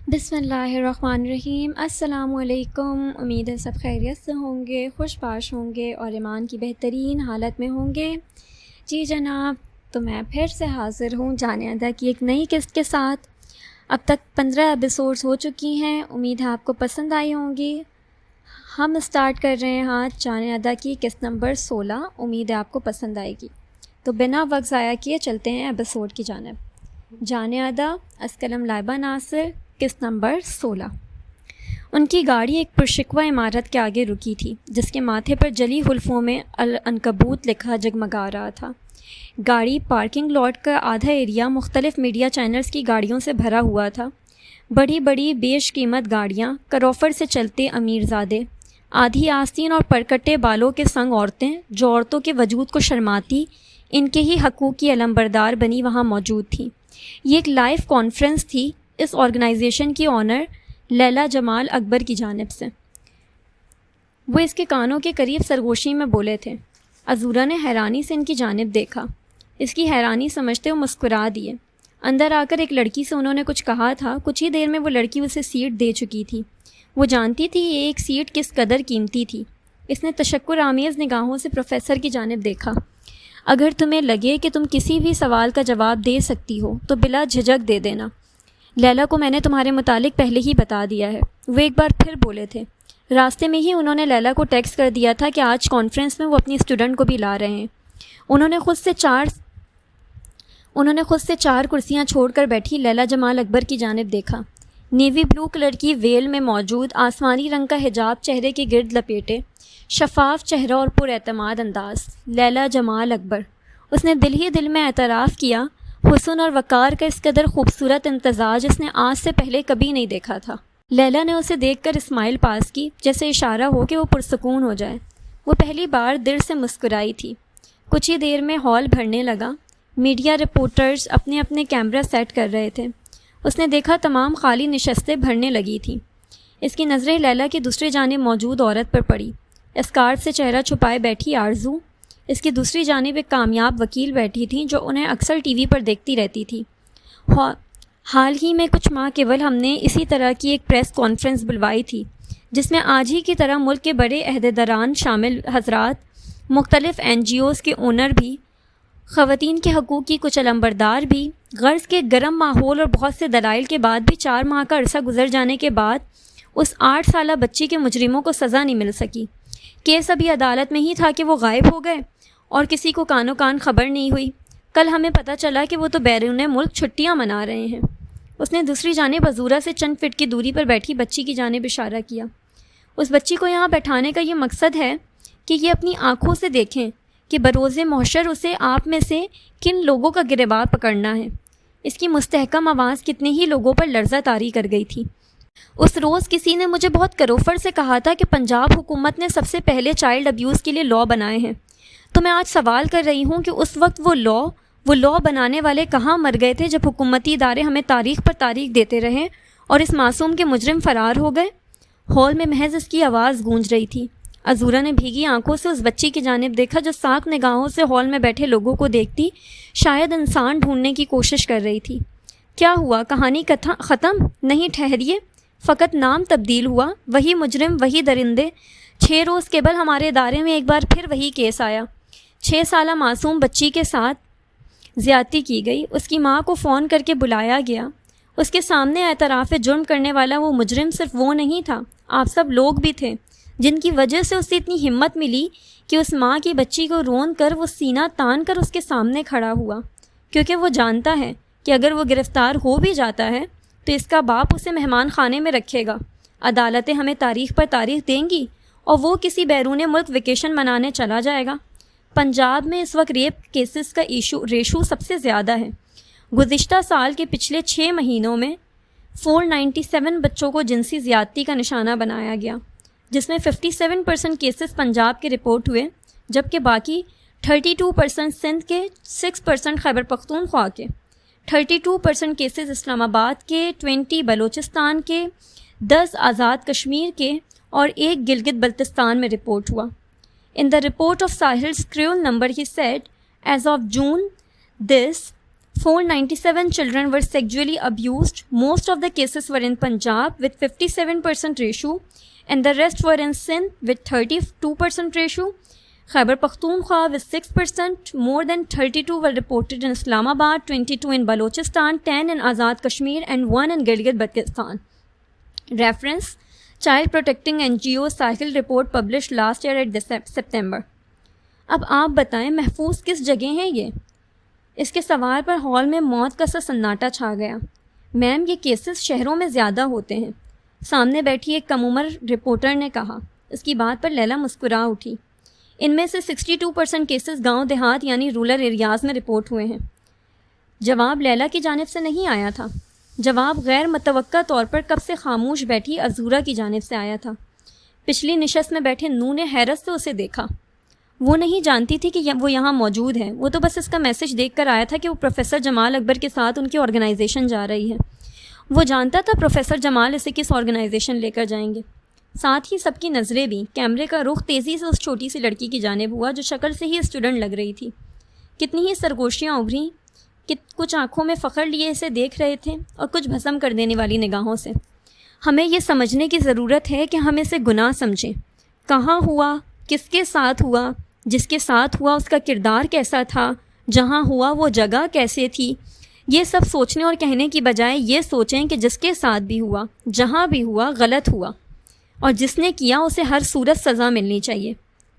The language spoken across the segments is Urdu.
بسم اللہ الرحمن الرحیم۔ السلام علیکم۔ امید ہے سب خیریت سے ہوں گے، خوش باش ہوں گے اور ایمان کی بہترین حالت میں ہوں گے۔ جی جناب، تو میں پھر سے حاضر ہوں جانے ادا کی ایک نئی قسط کے ساتھ۔ اب تک 15 ایپیسوڈز ہو چکی ہیں، امید ہے آپ کو پسند آئی ہوں گی۔ ہم اسٹارٹ کر رہے ہیں آج جانے ادا کی قسط نمبر 16، امید ہے آپ کو پسند آئے گی۔ تو بنا وقت ضائع کیے چلتے ہیں ایپیسوڈ کی جانب۔ جانے ادا اسکلم لائبہ ناصر، قسط نمبر 16۔ ان کی گاڑی ایک پرشکوہ عمارت کے آگے رکی تھی جس کے ماتھے پر جلی حلفوں میں العنکبوت لکھا جگمگا رہا تھا۔ گاڑی پارکنگ لاٹ کا آدھا ایریا مختلف میڈیا چینلز کی گاڑیوں سے بھرا ہوا تھا۔ بڑی بڑی بیش قیمت گاڑیاں، کروفر سے چلتے امیرزادے، آدھی آستین اور پرکٹے بالوں کے سنگ عورتیں جو عورتوں کے وجود کو شرماتی ان کے ہی حقوق کی علمبردار بنی وہاں موجود تھیں۔ یہ ایک لائیو کانفرنس تھی اس آرگنائزیشن کی آنر لیلا جمال اکبر کی جانب سے۔ وہ اس کے کانوں کے قریب سرگوشی میں بولے تھے۔ عذورا نے حیرانی سے ان کی جانب دیکھا۔ اس کی حیرانی سمجھتے وہ مسکرا دیے۔ اندر آ کر ایک لڑکی سے انہوں نے کچھ کہا تھا۔ کچھ ہی دیر میں وہ لڑکی اسے سیٹ دے چکی تھی۔ وہ جانتی تھی یہ ایک سیٹ کس قدر قیمتی تھی۔ اس نے تشکر آمیز نگاہوں سے پروفیسر کی جانب دیکھا۔ اگر تمہیں لگے کہ تم کسی بھی سوال کا جواب دے سکتی ہو تو بلا جھجک دے دینا۔ لیلا کو میں نے تمہارے متعلق پہلے ہی بتا دیا ہے، وہ ایک بار پھر بولے تھے۔ راستے میں ہی انہوں نے لیلا کو ٹیکسٹ کر دیا تھا کہ آج کانفرنس میں وہ اپنی اسٹوڈنٹ کو بھی لا رہے ہیں۔ انہوں نے خود سے چار کرسیاں چھوڑ کر بیٹھی لیلا جمال اکبر کی جانب دیکھا۔ نیوی بلو کلر کی ویل میں موجود آسمانی رنگ کا حجاب چہرے کے گرد لپیٹے، شفاف چہرہ اور پر اعتماد انداز، لیلا جمال اکبر۔ اس نے دل ہی دل میں اعتراف کیا، حسن اور وقار کا اس قدر خوبصورت امتزاج اس نے آج سے پہلے کبھی نہیں دیکھا تھا۔ لیلا نے اسے دیکھ کر اسمائل پاس کی، جیسے اشارہ ہو کہ وہ پرسکون ہو جائے۔ وہ پہلی بار دل سے مسکرائی تھی۔ کچھ ہی دیر میں ہال بھرنے لگا۔ میڈیا رپورٹرز اپنے اپنے کیمرہ سیٹ کر رہے تھے۔ اس نے دیکھا تمام خالی نشستیں بھرنے لگی تھیں۔ اس کی نظریں لیلا کی دوسری جانب موجود عورت پر پڑی، اسکارف سے چہرہ چھپائے بیٹھی آرزو۔ اس کی دوسری جانب ایک کامیاب وکیل بیٹھی تھیں جو انہیں اکثر ٹی وی پر دیکھتی رہتی تھی۔ حال ہی میں کچھ ماہ قبل ہم نے اسی طرح کی ایک پریس کانفرنس بلوائی تھی جس میں آج ہی کی طرح ملک کے بڑے عہدیداران شامل حضرات، مختلف NGOs کے اونر بھی، خواتین کے حقوق کی کچھ علمبردار بھی۔ غرض کے گرم ماحول اور بہت سے دلائل کے بعد بھی 4 ماہ کا عرصہ گزر جانے کے بعد اس 8 سالہ بچی کے مجرموں کو سزا نہیں مل سکی۔ کیس ابھی عدالت میں ہی تھا کہ وہ غائب ہو گئے اور کسی کو کانوں کان خبر نہیں ہوئی۔ کل ہمیں پتہ چلا کہ وہ تو بیرون ملک چھٹیاں منا رہے ہیں۔ اس نے دوسری جانب عذورا سے چند فٹ کی دوری پر بیٹھی بچی کی جانب اشارہ کیا۔ اس بچی کو یہاں بیٹھانے کا یہ مقصد ہے کہ یہ اپنی آنکھوں سے دیکھیں کہ بروز محشر اسے آپ میں سے کن لوگوں کا گریباں پکڑنا ہے۔ اس کی مستحکم آواز کتنے ہی لوگوں پر لرزہ طاری کر گئی تھی۔ اس روز کسی نے مجھے بہت کروفر سے کہا تھا کہ پنجاب حکومت نے سب سے پہلے چائلڈ ابیوز کے لیے لاء بنائے ہیں۔ تو میں آج سوال کر رہی ہوں کہ اس وقت وہ لاء بنانے والے کہاں مر گئے تھے جب حکومتی ادارے ہمیں تاریخ پر تاریخ دیتے رہے اور اس معصوم کے مجرم فرار ہو گئے؟ ہال میں محض اس کی آواز گونج رہی تھی۔ عذورا نے بھیگی آنکھوں سے اس بچی کی جانب دیکھا جو ساکھ نگاہوں سے ہال میں بیٹھے لوگوں کو دیکھتی شاید انسان ڈھونڈنے کی کوشش کر رہی تھی۔ کیا ہوا؟ کہانی ختم نہیں؟ ٹھہریے، فقط نام تبدیل ہوا، وہی مجرم، وہی درندے۔ 6 روز قبل ہمارے ادارے میں ایک بار پھر وہی کیس آیا۔ 6 سالہ معصوم بچی کے ساتھ زیادتی کی گئی۔ اس کی ماں کو فون کر کے بلایا گیا۔ اس کے سامنے اعتراف جرم کرنے والا وہ مجرم صرف وہ نہیں تھا، آپ سب لوگ بھی تھے جن کی وجہ سے اسے اتنی ہمت ملی کہ اس ماں کی بچی کو رون کر وہ سینہ تان کر اس کے سامنے کھڑا ہوا، کیونکہ وہ جانتا ہے کہ اگر وہ گرفتار ہو بھی جاتا ہے تو اس کا باپ اسے مہمان خانے میں رکھے گا، عدالتیں ہمیں تاریخ پر تاریخ دیں گی اور وہ کسی بیرون ملک ویکیشن منانے چلا جائے گا۔ پنجاب میں اس وقت ریپ کیسز کا ریشو سب سے زیادہ ہے۔ گزشتہ سال کے پچھلے 6 مہینوں میں 497 بچوں کو جنسی زیادتی کا نشانہ بنایا گیا، جس میں 57% کیسز پنجاب کے رپورٹ ہوئے، جبکہ باقی 32% سندھ کے، 6% خیبر پختونخوا کے، 32% کیسز اسلام آباد کے، 20 بلوچستان کے، 10 آزاد کشمیر کے اور 1 گلگت بلتستان میں رپورٹ ہوا۔ In the report of Sahil's cruel number, he said, as of June this, 497 children were sexually abused. Most of the cases were in Punjab with 57% ratio, and the rest were in Sindh with 32% ratio. Khyber Pakhtunkhwa with 6%. More than 32 were reported in Islamabad, 22 in Balochistan, 10 in Azad Kashmir, and 1 in Gilgit-Baltistan. Reference: Child Protecting NGO Sahil report published last year at September. اب آپ بتائیں محفوظ کس جگہ ہے یہ؟ اس کے سوال پر ہال میں موت کا سا سناٹا چھا گیا۔ میم یہ کیسز شہروں میں زیادہ ہوتے ہیں، سامنے بیٹھی ایک کم عمر رپورٹر نے کہا۔ اس کی بات پر لیلا مسکرا اٹھی۔ ان میں سے 62% کیسز گاؤں دیہات یعنی رورل ایریاز میں رپورٹ ہوئے ہیں۔ جواب لیلا کی جانب سے نہیں آیا تھا، جواب غیر متوقع طور پر کب سے خاموش بیٹھی عزورہ کی جانب سے آیا تھا۔ پچھلی نشست میں بیٹھے نو نے حیرت سے اسے دیکھا۔ وہ نہیں جانتی تھی کہ وہ یہاں موجود ہے، وہ تو بس اس کا میسج دیکھ کر آیا تھا کہ وہ پروفیسر جمال اکبر کے ساتھ ان کی آرگنائزیشن جا رہی ہے۔ وہ جانتا تھا پروفیسر جمال اسے کس آرگنائزیشن لے کر جائیں گے۔ ساتھ ہی سب کی نظریں بھی کیمرے کا رخ تیزی سے اس چھوٹی سی لڑکی کی جانب ہوا جو شکل سے ہی اسٹوڈنٹ لگ رہی تھی۔ کتنی ہی سرگوشیاں ابھریں، کچھ آنکھوں میں فخر لیے اسے دیکھ رہے تھے اور کچھ بھسم کر دینے والی نگاہوں سے۔ ہمیں یہ سمجھنے کی ضرورت ہے کہ ہم اسے گناہ سمجھیں۔ کہاں ہوا، کس کے ساتھ ہوا، جس کے ساتھ ہوا اس کا کردار کیسا تھا، جہاں ہوا وہ جگہ کیسے تھی، یہ سب سوچنے اور کہنے کی بجائے یہ سوچیں کہ جس کے ساتھ بھی ہوا، جہاں بھی ہوا، غلط ہوا، اور جس نے کیا اسے ہر صورت سزا ملنی چاہیے۔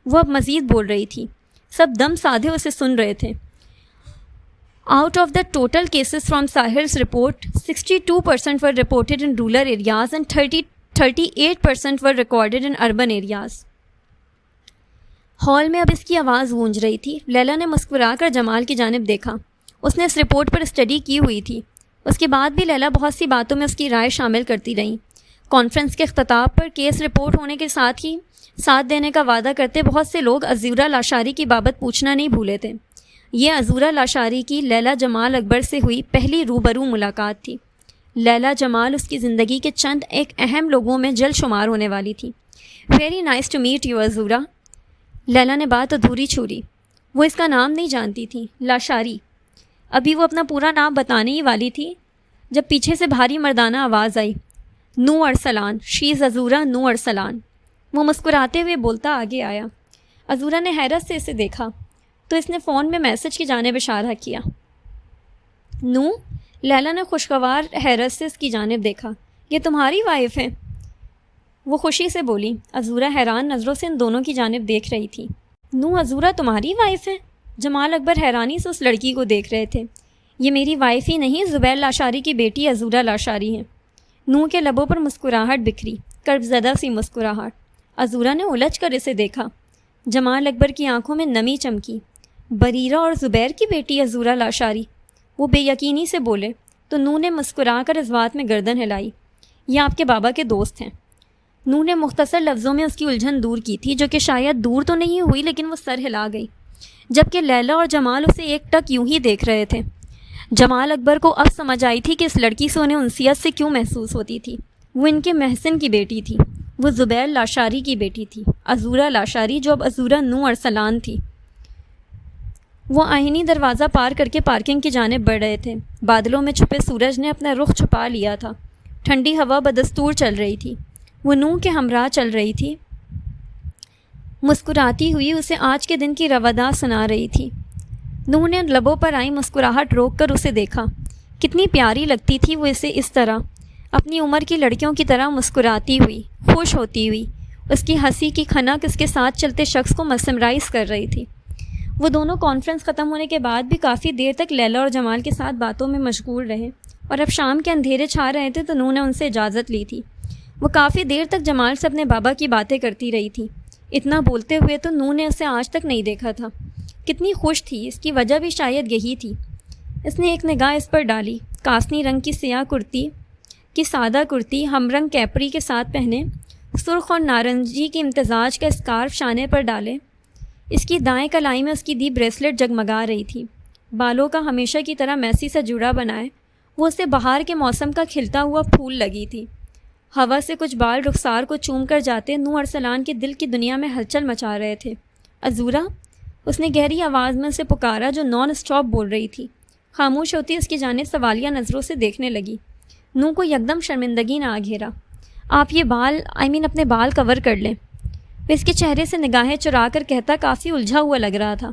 وہ اب مزید بول رہی تھی، سب دم سادھے اسے سن رہے تھے۔ Out of the total cases from Sahir's report 62% were reported in rural areas and 38% were recorded in urban areas۔ Hall میں اب اس کی آواز گونج رہی تھی۔ لیلا نے مسکرا کر جمال کی جانب دیکھا۔ اس نے اس رپورٹ پر اسٹڈی کی ہوئی تھی۔ اس کے بعد بھی لیلا بہت سی باتوں میں اس کی رائے شامل کرتی رہیں۔ کانفرنس کے اختتام پر کیس رپورٹ ہونے کے ساتھ ہی ساتھ دینے کا وعدہ کرتے بہت سے لوگ عزورہ لاشاری کی بابت پوچھنا نہیں بھولے تھے۔ یہ عزورہ لاشاری کی لیلا جمال اکبر سے ہوئی پہلی روبرو ملاقات تھی۔ لیلا جمال اس کی زندگی کے چند ایک اہم لوگوں میں جل شمار ہونے والی تھی۔ Very nice to meet you عزورہ۔ لیلا نے بات ادھوری چھوڑی۔ وہ اس کا نام نہیں جانتی تھی، لاشاری۔ ابھی وہ اپنا پورا نام بتانے ہی والی تھی جب پیچھے سے بھاری مردانہ آواز آئی، نو ارسلان، شی از عزورہ نو ارسلان۔ وہ مسکراتے ہوئے بولتا آگے آیا۔ عزورہ نے حیرت سے اسے دیکھا تو اس نے فون میں میسج کی جانب اشارہ کیا۔ نو؟ لیلا نے خوشگوار حیرت سے اس کی جانب دیکھا۔ یہ تمہاری وائف ہے؟ وہ خوشی سے بولی۔ عزورہ حیران نظروں سے ان دونوں کی جانب دیکھ رہی تھی۔ نو، عزورہ تمہاری وائف ہے؟ جمال اکبر حیرانی سے اس لڑکی کو دیکھ رہے تھے۔ یہ میری وائف ہی نہیں، زبیر لاشاری کی بیٹی عزورہ لاشاری ہے۔ نو کے لبوں پر مسکراہٹ بکھری، کرب زدہ سی مسکراہٹ۔ عزورہ نے الجھ کر اسے دیکھا۔ جمال اکبر کی آنکھوں میں نمی چمکی۔ بریرہ اور زبیر کی بیٹی عزورہ لاشاری؟ وہ بے یقینی سے بولے تو نو نے مسکرا کر اس بات میں گردن ہلائی۔ یہ آپ کے بابا کے دوست ہیں۔ نو نے مختصر لفظوں میں اس کی الجھن دور کی تھی، جو کہ شاید دور تو نہیں ہوئی لیکن وہ سر ہلا گئی، جبکہ لیلا اور جمال اسے ایک ٹک یوں ہی دیکھ رہے تھے۔ جمال اکبر کو اب سمجھ آئی تھی کہ اس لڑکی سے انہیں انسیت سے کیوں محسوس ہوتی تھی۔ وہ ان کے محسن کی بیٹی تھی، وہ زبیر لاشاری کی بیٹی تھی، عزورہ لاشاری جو اب عزورہ نو ارسلان تھی۔ وہ آہنی دروازہ پار کر کے پارکنگ کی جانب بڑھ رہے تھے۔ بادلوں میں چھپے سورج نے اپنا رخ چھپا لیا تھا۔ ٹھنڈی ہوا بدستور چل رہی تھی۔ وہ نو کے ہمراہ چل رہی تھی، مسکراتی ہوئی اسے آج کے دن کی روادار سنا رہی تھی۔ نو نے لبوں پر آئی مسکراہٹ روک کر اسے دیکھا۔ کتنی پیاری لگتی تھی وہ اسے اس طرح، اپنی عمر کی لڑکیوں کی طرح مسکراتی ہوئی، خوش ہوتی ہوئی۔ اس کی ہنسی کی کھنک اس کے ساتھ چلتے شخص کو مسمرائز کر رہی تھی۔ وہ دونوں کانفرنس ختم ہونے کے بعد بھی کافی دیر تک لیلا اور جمال کے ساتھ باتوں میں مشغول رہے، اور اب شام کے اندھیرے چھا رہے تھے تو نو نے ان سے اجازت لی تھی۔ وہ کافی دیر تک جمال سے اپنے بابا کی باتیں کرتی رہی تھی۔ اتنا بولتے ہوئے تو نو نے اسے آج تک نہیں دیکھا تھا۔ کتنی خوش تھی، اس کی وجہ بھی شاید یہی تھی۔ اس نے ایک نگاہ اس پر ڈالی۔ کاسنی رنگ کی سیاہ کرتی کی سادہ کرتی ہم رنگ کیپری کے ساتھ پہنے، سرخ اور نارنجی کے امتزاج کا اسکارف شانے پر ڈالے۔ اس کی دائیں کلائی میں اس کی دی بریسلٹ جگمگا رہی تھی۔ بالوں کا ہمیشہ کی طرح میسی سا جوڑا بنائے وہ اسے بہار کے موسم کا کھلتا ہوا پھول لگی تھی۔ ہوا سے کچھ بال رخسار کو چوم کر جاتے نو ارسلان کے دل کی دنیا میں ہلچل مچا رہے تھے۔ عزورہ؟ اس نے گہری آواز میں اسے پکارا جو نان اسٹاپ بول رہی تھی۔ خاموش ہوتی اس کی جانب سوالیہ نظروں سے دیکھنے لگی۔ نو کو یکدم شرمندگی نہ آ گھیرا۔ آپ یہ اپنے بال کور کر لیں۔ وہ اس کے چہرے سے نگاہیں چرا کر کہتا کافی الجھا ہوا لگ رہا تھا۔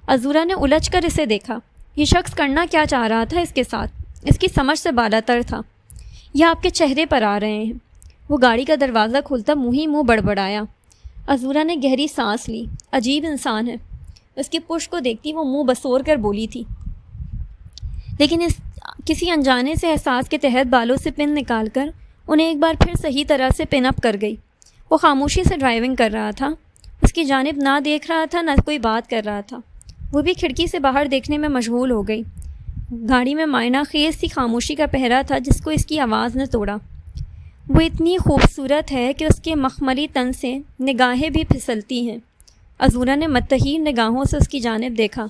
عذورا نے الجھ کر اسے دیکھا۔ یہ شخص کرنا کیا چاہ رہا تھا اس کے ساتھ؟ اس کی سمجھ سے بالا تر تھا۔ یہ آپ کے چہرے پر آ رہے ہیں۔ وہ گاڑی کا دروازہ کھولتا منہ بڑبڑایا۔ عذورا نے گہری سانس لی۔ عجیب انسان ہے۔ اس کی پشت کو دیکھتی وہ منہ بسور کر بولی تھی، لیکن کسی انجانے سے احساس کے تحت بالوں سے پن نکال کر انہیں ایک بار پھر صحیح طرح سے پن اپ کر گئی۔ وہ خاموشی سے ڈرائیونگ کر رہا تھا، اس کی جانب نہ دیکھ رہا تھا نہ کوئی بات کر رہا تھا۔ وہ بھی کھڑکی سے باہر دیکھنے میں مشغول ہو گئی۔ گاڑی میں معنی خیز سی خاموشی کا پہرا تھا جس کو اس کی آواز نے توڑا۔ وہ اتنی خوبصورت ہے کہ اس کے مخملی تن سے نگاہیں بھی پھسلتی ہیں۔ عذورا نے متحیر نگاہوں سے اس کی جانب دیکھا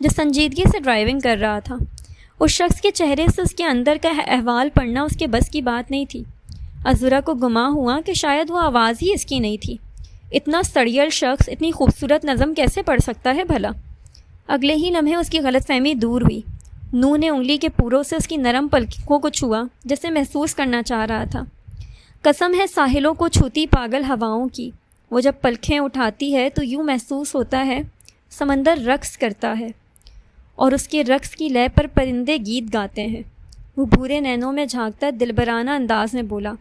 جو سنجیدگی سے ڈرائیونگ کر رہا تھا۔ اس شخص کے چہرے سے اس کے اندر کا احوال پڑھنا اس کے بس کی بات نہیں تھی۔ عذورا کو گمان ہوا کہ شاید وہ آواز ہی اس کی نہیں تھی۔ اتنا سڑیل شخص اتنی خوبصورت نظم کیسے پڑھ سکتا ہے بھلا؟ اگلے ہی لمحے اس کی غلط فہمی دور ہوئی۔ نو نے انگلی کے پوروں سے اس کی نرم پلکوں کو چھوا جیسے محسوس کرنا چاہ رہا تھا۔ قسم ہے ساحلوں کو چھوتی پاگل ہواؤں کی، وہ جب پلکیں اٹھاتی ہے تو یوں محسوس ہوتا ہے سمندر رقص کرتا ہے اور اس کے رقص کی لے پر پرندے گیت گاتے ہیں۔ وہ بھورے نینوں میں جھانکتا دلبرانہ انداز میں بولا۔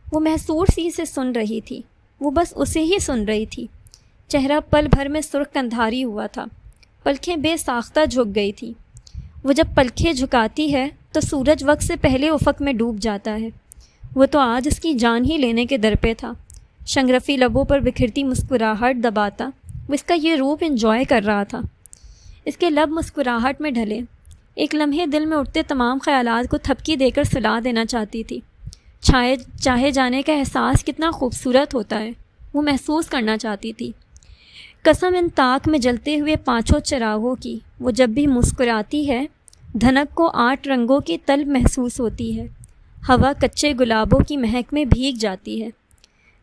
وہ محصور سی سے سن رہی تھی، وہ بس اسے ہی سن رہی تھی۔ چہرہ پل بھر میں سرخ کندھاری ہوا تھا، پلکیں بے ساختہ جھک گئی تھی۔ وہ جب پلکیں جھکاتی ہے تو سورج وقت سے پہلے افق میں ڈوب جاتا ہے۔ وہ تو آج اس کی جان ہی لینے کے در پہ تھا۔ شنگرفی لبوں پر بکھرتی مسکراہٹ دباتا وہ اس کا یہ روپ انجوائے کر رہا تھا۔ اس کے لب مسکراہٹ میں ڈھلے۔ ایک لمحے دل میں اٹھتے تمام خیالات کو تھپکی دے کر سلا دینا چاہتی تھی۔ چاہے جانے کا احساس کتنا خوبصورت ہوتا ہے وہ محسوس کرنا چاہتی تھی۔ قسم ان طاق میں جلتے ہوئے پانچوں چراغوں کی، وہ جب بھی مسکراتی ہے دھنک کو 8 رنگوں کی طلب محسوس ہوتی ہے۔ ہوا کچے گلابوں کی مہک میں بھیگ جاتی ہے۔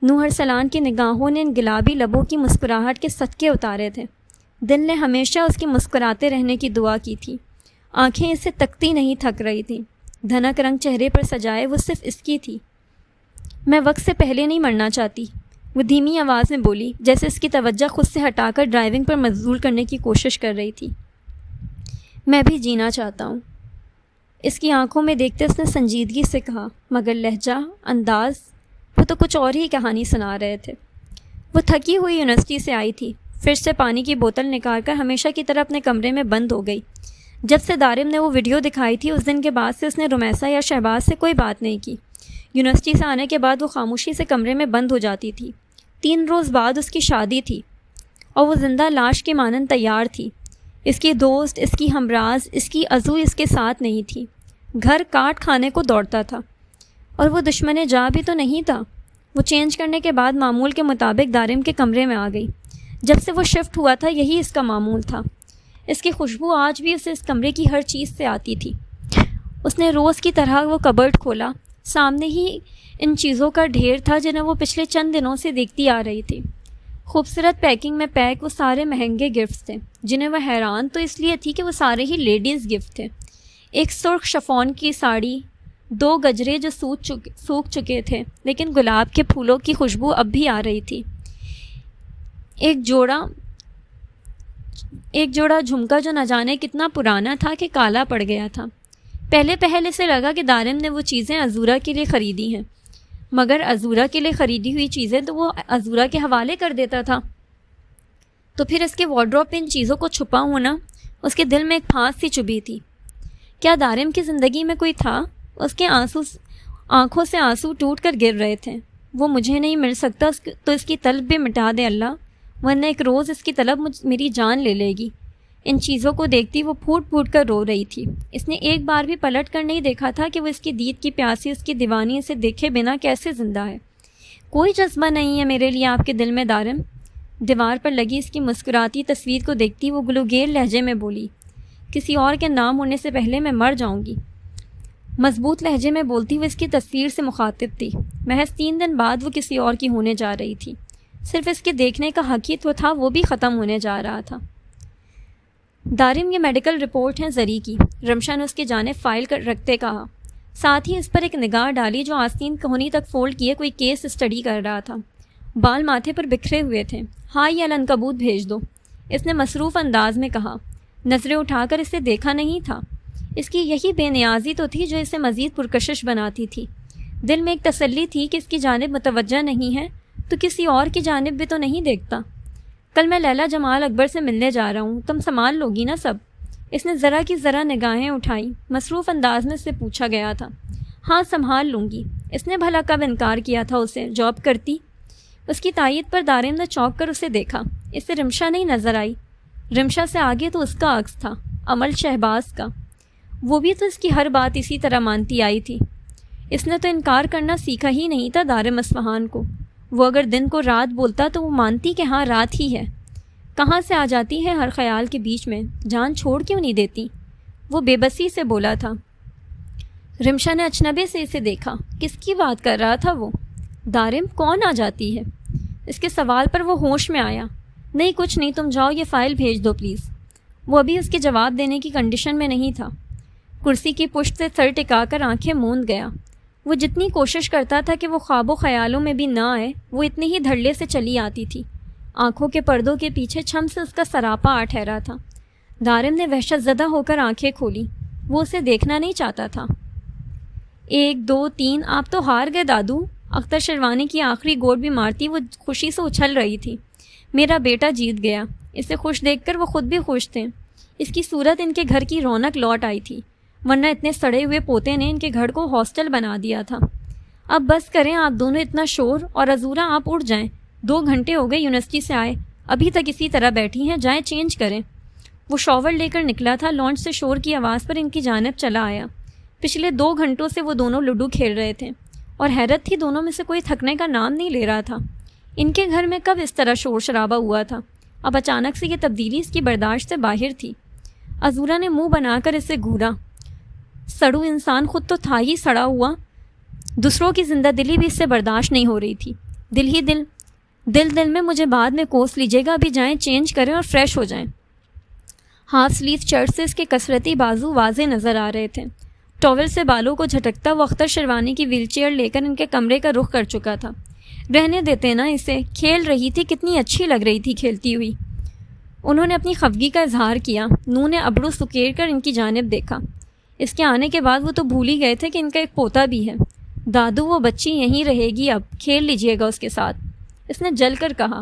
نو ارسلان کی نگاہوں نے ان گلابی لبوں کی مسکراہٹ کے صدقے اتارے تھے۔ دل نے ہمیشہ اس کے مسکراتے رہنے کی دعا کی تھی۔ آنکھیں اسے تکتی نہیں تھک رہی تھیں۔ دھنک رنگ چہرے پر سجائے وہ صرف اس کی تھی۔ میں وقت سے پہلے نہیں مرنا چاہتی، وہ دھیمی آواز میں بولی، جیسے اس کی توجہ خود سے ہٹا کر ڈرائیونگ پر مبذول کرنے کی کوشش کر رہی تھی۔ میں بھی جینا چاہتا ہوں، اس کی آنکھوں میں دیکھتے اس نے سنجیدگی سے کہا، مگر لہجہ، انداز، وہ تو کچھ اور ہی کہانی سنا رہے تھے۔ وہ تھکی ہوئی یونیورسٹی سے آئی تھی، فریج سے پانی کی بوتل نکال کر ہمیشہ کی طرح اپنے کمرے میں بند ہو گئی۔ جب سے دارم نے وہ ویڈیو دکھائی تھی اس دن کے بعد سے اس نے رمیسا یا شہباز سے کوئی بات نہیں کی۔ یونیورسٹی سے آنے کے بعد وہ خاموشی سے کمرے میں بند ہو جاتی تھی۔ 3 روز بعد اس کی شادی تھی اور وہ زندہ لاش کے مانند تیار تھی۔ اس کی دوست، اس کی ہمراز، اس کی عضو اس کے ساتھ نہیں تھی۔ گھر کاٹ کھانے کو دوڑتا تھا اور وہ دشمن جا بھی تو نہیں تھا۔ وہ چینج کرنے کے بعد معمول کے مطابق دارم کے کمرے میں آ گئی۔ جب سے وہ شفٹ ہوا تھا یہی اس کا معمول تھا۔ اس کی خوشبو آج بھی اسے اس کمرے کی ہر چیز سے آتی تھی۔ اس نے روز کی طرح وہ کبرڈ کھولا۔ سامنے ہی ان چیزوں کا ڈھیر تھا جنہیں وہ پچھلے چند دنوں سے دیکھتی آ رہی تھی۔ خوبصورت پیکنگ میں پیک وہ سارے مہنگے گفٹس تھے جنہیں وہ حیران تو اس لیے تھی کہ وہ سارے ہی لیڈیز گفٹ تھے۔ ایک سرخ شفون کی ساڑی، 2 گجرے جو سوکھ چکے تھے لیکن گلاب کے پھولوں کی خوشبو اب بھی آ رہی تھی، ایک جوڑا جھمکا جو نہ جانے کتنا پرانا تھا کہ کالا پڑ گیا تھا۔ پہلے سے لگا کہ دارم نے وہ چیزیں عذورا کے لیے خریدی ہیں، مگر عذورا کے لیے خریدی ہوئی چیزیں تو وہ عذورا کے حوالے کر دیتا تھا۔ تو پھر اس کے وارڈروب پہ ان چیزوں کو چھپا ہونا اس کے دل میں ایک پھانس سی چبھی تھی۔ کیا دارم کی زندگی میں کوئی تھا؟ اس کے آنکھوں سے آنسو ٹوٹ کر گر رہے تھے۔ وہ مجھے نہیں مل سکتا تو اس کی طلب بھی مٹا دے اللہ، ورنہ ایک روز اس کی طلب میری جان لے لے گی۔ ان چیزوں کو دیکھتی وہ پھوٹ پھوٹ کر رو رہی تھی۔ اس نے ایک بار بھی پلٹ کر نہیں دیکھا تھا کہ وہ اس کی دید کی پیاسی، اس کی دیوانی اسے دیکھے بنا کیسے زندہ ہے۔ کوئی جذبہ نہیں ہے میرے لیے آپ کے دل میں دارم؟ دیوار پر لگی اس کی مسکراتی تصویر کو دیکھتی وہ گلوگیر لہجے میں بولی، کسی اور کے نام ہونے سے پہلے میں مر جاؤں گی۔ مضبوط لہجے میں بولتی ہوئے اس کی تصویر سے مخاطب تھی۔ محض 3 دن بعد وہ کسی اور کی ہونے جا رہی تھی۔ صرف اس کے دیکھنے کا حق ہی تو تھا، وہ بھی ختم ہونے جا رہا تھا۔ دارم یہ میڈیکل رپورٹ ہیں زری کی، رمشا نے اس کی جانب فائل کر رکھتے کہا، ساتھ ہی اس پر ایک نگاہ ڈالی جو آستین کہونی تک فولڈ کیے کوئی کیس اسٹڈی کر رہا تھا۔ بال ماتھے پر بکھرے ہوئے تھے۔ ہاں یہ العنکبوت بھیج دو، اس نے مصروف انداز میں کہا۔ نظریں اٹھا کر اسے دیکھا نہیں تھا۔ اس کی یہی بے نیازی تو تھی جو اسے مزید پرکشش بناتی تھی۔ دل میں ایک تسلی تھی کہ اس کی جانب متوجہ نہیں ہے تو کسی اور کی جانب بھی تو نہیں دیکھتا۔ کل میں لیلا جمال اکبر سے ملنے جا رہا ہوں، تم سنبھال لوگی نا سب؟ اس نے ذرا کی ذرا نگاہیں اٹھائیں۔ مصروف انداز میں اس سے پوچھا گیا تھا۔ ہاں سنبھال لوں گی۔ اس نے بھلا کب انکار کیا تھا اسے جاب کرتی؟ اس کی تائید پر دارم نے چونک کر اسے دیکھا۔ اسے رمشا نہیں نظر آئی۔ رمشا سے آگے تو اس کا عکس تھا، عمل شہباز کا۔ وہ بھی تو اس کی ہر بات اسی طرح مانتی آئی تھی۔ اس نے تو انکار کرنا سیکھا ہی نہیں تھا دارم اصفہان کو۔ وہ اگر دن کو رات بولتا تو وہ مانتی کہ ہاں رات ہی ہے۔ کہاں سے آ جاتی ہے ہر خیال کے بیچ میں، جان چھوڑ کیوں نہیں دیتی؟ وہ بے بسی سے بولا تھا۔ رمشا نے اچنبے سے اسے دیکھا۔ کس کی بات کر رہا تھا وہ؟ دارم کون آ جاتی ہے؟ اس کے سوال پر وہ ہوش میں آیا۔ نہیں کچھ نہیں، تم جاؤ، یہ فائل بھیج دو پلیز۔ وہ ابھی اس کے جواب دینے کی کنڈیشن میں نہیں تھا۔ کرسی کی پشت سے سر ٹکا کر آنکھیں موند گیا۔ وہ جتنی کوشش کرتا تھا کہ وہ خواب و خیالوں میں بھی نہ آئے، وہ اتنے ہی دھڑلے سے چلی آتی تھی۔ آنکھوں کے پردوں کے پیچھے چھم سے اس کا سراپا آ ٹھہرا تھا۔ دارم نے وحشت زدہ ہو کر آنکھیں کھولی۔ وہ اسے دیکھنا نہیں چاہتا تھا۔ 1 2 3 آپ تو ہار گئے دادو۔ اختر شیروانی کی آخری گوٹ بھی مارتی وہ خوشی سے اچھل رہی تھی۔ میرا بیٹا جیت گیا۔ اسے خوش دیکھ کر وہ خود بھی خوش تھے۔ اس کی صورت ان کے گھر کی رونق لوٹ آئی تھی، ورنہ اتنے سڑے ہوئے پوتے نے ان کے گھر کو ہاسٹل بنا دیا تھا۔ اب بس کریں آپ دونوں اتنا شور، اور عزورہ آپ اٹھ جائیں۔ 2 گھنٹے ہو گئے یونیورسٹی سے آئے، ابھی تک اسی طرح بیٹھی ہیں، جائیں چینج کریں۔ وہ شاور لے کر نکلا تھا، لانچ سے شور کی آواز پر ان کی جانب چلا آیا۔ پچھلے 2 گھنٹوں سے وہ دونوں لوڈو کھیل رہے تھے، اور حیرت تھی دونوں میں سے کوئی تھکنے کا نام نہیں لے رہا تھا۔ ان کے گھر میں کب اس طرح شور شرابہ ہوا تھا؟ اب اچانک سے یہ تبدیلی اس کی برداشت سے باہر تھی۔ عزورہ نے منہ بنا کر اسے گھورا۔ سڑو انسان، خود تو تھا ہی سڑا ہوا، دوسروں کی زندہ دلی بھی اس سے برداشت نہیں ہو رہی تھی۔ دل ہی دل دل میں مجھے بعد میں کوس لیجیے گا، ابھی جائیں چینج کریں اور فریش ہو جائیں۔ ہاف سلیو شرٹ سے اس کے کسرتی بازو واضح نظر آ رہے تھے۔ ٹاول سے بالوں کو جھٹکتا وہ اختر شیروانی کی ویل چیئر لے کر ان کے کمرے کا رخ کر چکا تھا۔ رہنے دیتے نا اسے، کھیل رہی تھی، کتنی اچھی لگ رہی تھی کھیلتی ہوئی۔ انہوں نے اپنی خفگی کا اظہار کیا۔ نو نے ابرو سکیڑ کر ان کی جانب دیکھا۔ اس کے آنے کے بعد وہ تو بھول ہی گئے تھے کہ ان کا ایک پوتا بھی ہے۔ دادو وہ بچی یہیں رہے گی، اب کھیل لیجیے گا اس کے ساتھ، اس نے جل کر کہا۔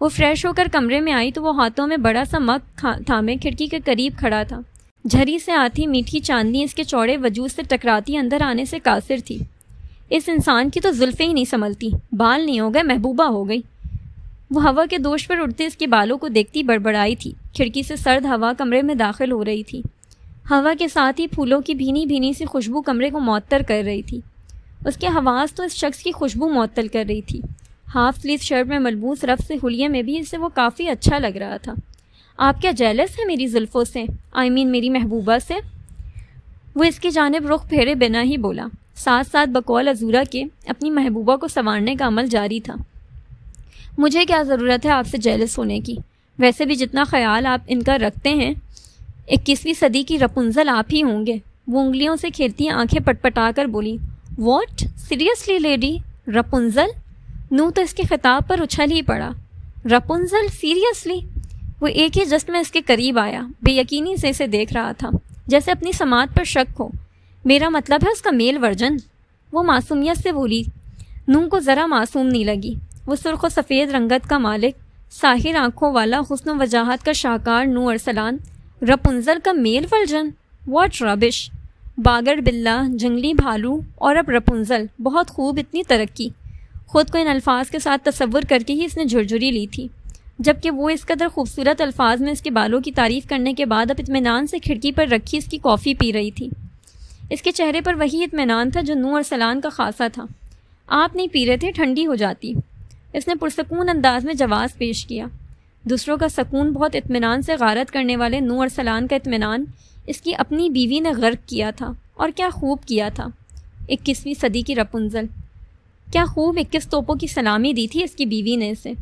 وہ فریش ہو کر کمرے میں آئی تو وہ ہاتھوں میں بڑا سا مگ تھامے کھڑکی کے قریب کھڑا تھا۔ جھری سے آتی میٹھی چاندنی اس کے چوڑے وجود سے ٹکراتی اندر آنے سے قاصر تھی۔ اس انسان کی تو زلفیں ہی نہیں سنبھلتی، بال نہیں ہو گئے، محبوبہ ہو گئی۔ وہ ہوا کے دوش پر اڑتے اس کے بالوں کو دیکھتی بڑبڑائی تھی۔ کھڑکی سے سرد ہوا کمرے میں داخل ہو رہی تھی۔ ہوا کے ساتھ ہی پھولوں کی بھینی بھینی سی خوشبو کمرے کو معطر کر رہی تھی۔ اس کے حواس تو اس شخص کی خوشبو معطل کر رہی تھی۔ ہاف سلیو شرٹ میں ملبوس رف سے حلیے میں بھی اسے وہ کافی اچھا لگ رہا تھا۔ آپ کیا جیلس ہے میری زلفوں سے؟ میری محبوبہ سے؟ وہ اس کی جانب رخ پھیرے بنا ہی بولا، ساتھ ساتھ بقول عزورہ کے اپنی محبوبہ کو سنوارنے کا عمل جاری تھا۔ مجھے کیا ضرورت ہے آپ سے جیلس ہونے کی؟ ویسے بھی جتنا خیال آپ ان کا رکھتے ہیں، 21ویں صدی کی رپنزل آپ ہی ہوں گے۔ وہ انگلیوں سے کھیلتی آنکھیں پٹپٹا کر بولی، واٹ سیریسلی لیڈی؟ رپنزل؟ نو تو اس کے خطاب پر اچھل ہی پڑا۔ رپنزل؟ سیریسلی؟ وہ ایک ہی جسٹ میں اس کے قریب آیا، بے یقینی سے اسے دیکھ رہا تھا، جیسے اپنی سماعت پر شک ہو۔ میرا مطلب ہے اس کا میل ورژن۔ وہ معصومیت سے بولی۔ نو کو ذرا معصوم نہیں لگی۔ وہ سرخ و سفید رنگت کا مالک، ساحر آنکھوں والا، حسن و وجاہت کا شاہکار نو ارسلان، رپنزل کا میل ورژن؟ واٹ ربش! باگر بلّہ، جنگلی بھالو، اور اب رپنزل، بہت خوب، اتنی ترقی۔ خود کو ان الفاظ کے ساتھ تصور کر کے ہی اس نے جھرجھری لی تھی، جبکہ وہ اس قدر خوبصورت الفاظ میں اس کے بالوں کی تعریف کرنے کے بعد اب اطمینان سے کھڑکی پر رکھی اس کی کافی پی رہی تھی۔ اس کے چہرے پر وہی اطمینان تھا جو نو ارسلان کا خاصا تھا۔ آپ نہیں پی رہے تھے، ٹھنڈی ہو جاتی، اس نے پرسکون انداز میں جواز پیش کیا۔ دوسروں کا سکون بہت اطمینان سے غارت کرنے والے نو ارسلان کا اطمینان اس کی اپنی بیوی نے غرق کیا تھا، اور کیا خوب کیا تھا۔ 21ویں صدی کی رپنزل، کیا خوب 21 توپوں کی سلامی دی تھی اس کی بیوی نے اسے۔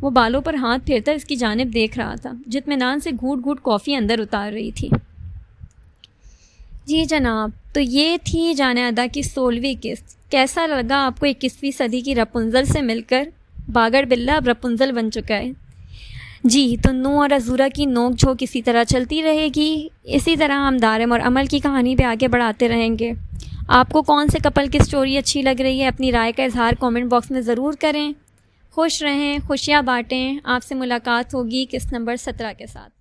وہ بالوں پر ہاتھ پھیرتا اس کی جانب دیکھ رہا تھا، اطمینان سے گھوٹ گھوٹ کافی اندر اتار رہی تھی۔ جی جناب، تو یہ تھی جانے ادا کی 16ویں قسط۔ کیسا لگا آپ کو 21ویں صدی کی رپنزل سے مل کر؟ باگڑ بلّا اب رپنزل بن چکا ہے۔ جی، تو نو اور عزورہ کی نوک جھوک اسی طرح چلتی رہے گی، اسی طرح ہم دارم اور عمل کی کہانی پہ آگے بڑھاتے رہیں گے۔ آپ کو کون سے کپل کی سٹوری اچھی لگ رہی ہے؟ اپنی رائے کا اظہار کامنٹ باکس میں ضرور کریں۔ خوش رہیں، خوشیاں بانٹیں۔ آپ سے ملاقات ہوگی قسط نمبر 17 کے ساتھ۔